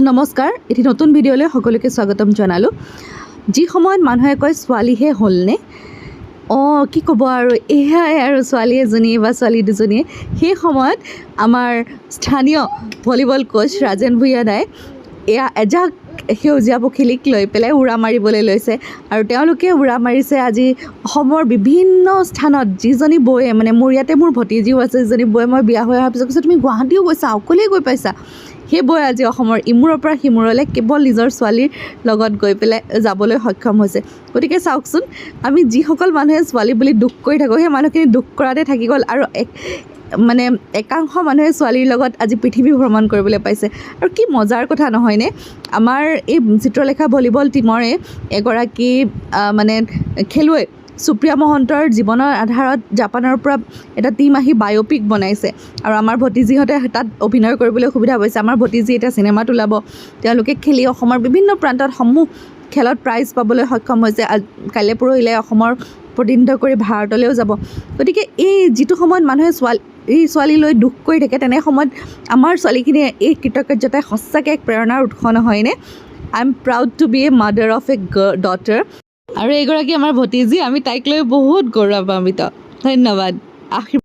নমস্কাৰ, এটি নতুন ভিডিঅ'লৈ সকলোকে স্বাগতম জনালোঁ। যি সময়ত মানুহে কয় ছোৱালীহে হ'লনে, কি ক'ব আৰু এয়াই আৰু ছোৱালী এজনী বা ছোৱালী দুজনীয়ে, সেই সময়ত আমাৰ স্থানীয় ভলীবল কোচ ৰাজেন ভূঞা দাই এয়া এজাক সেউজীয়া পখিলীক লৈ পেলাই উৰা মাৰিবলৈ লৈছে। আৰু তেওঁলোকে উৰা মাৰিছে আজি অসমৰ বিভিন্ন স্থানত। যিজনী বৌয়ে মোৰ ইয়াতে মোৰ ভতিজীও আছে, যিজনী বৌয়ে মই বিয়া হৈ অহাৰ পিছত কৈছে তুমি গুৱাহাটীও গৈছা, অকলেই গৈ পাইছা। সেই বৌয়ে আজি অসমৰ ইমূৰৰ পৰা সিমূৰলৈ কেৱল নিজৰ ছোৱালীৰ লগত গৈ পেলাই যাবলৈ সক্ষম হৈছে। গতিকে চাওকচোন, আমি যিসকল মানুহে ছোৱালী বুলি দুখ কৰি থাকোঁ, সেই মানুহখিনি দুখ কৰাতে থাকি গ'ল আৰু একাংশ মানুহে ছোৱালীৰ লগত আজি পৃথিৱী ভ্ৰমণ কৰিবলৈ পাইছে। আৰু কি মজাৰ কথা নহয়নে? আমাৰ এই চিত্ৰলেখা ভলীবল টীমৰে এগৰাকী খেলুৱৈ সুপ্ৰিয়া মহন্তৰ জীৱনৰ আধাৰত জাপানৰ পৰা এটা টীম আহি বায়'পিক বনাইছে আৰু আমাৰ ভতিজীহঁতে তাত অভিনয় কৰিবলৈ সুবিধা পাইছে। আমাৰ ভতিজী এতিয়া চিনেমাত ওলাব। তেওঁলোকে খেলি অসমৰ বিভিন্ন প্ৰান্তত খেলত প্ৰাইজ পাবলৈ সক্ষম হৈছে। কাইলৈ পৰহিলৈ অসমৰ প্ৰতিনিধিত্ব কৰি ভাৰতলৈও যাব। গতিকে এই যিটো সময়ত মানুহে ছোৱালীলৈ দুখ কৰি থাকে, তেনে সময়ত আমাৰ ছোৱালীখিনিয়ে এই কৃতকাৰ্যতাই সঁচাকৈ এক প্ৰেৰণাৰ উৎস নহয়নে? I am proud to be a mother of a daughter. আৰু এইগৰাকী আমাৰ ভতিজী, আমি তাইক লৈ বহুত গৌৰৱান্বিত। ধন্যবাদ।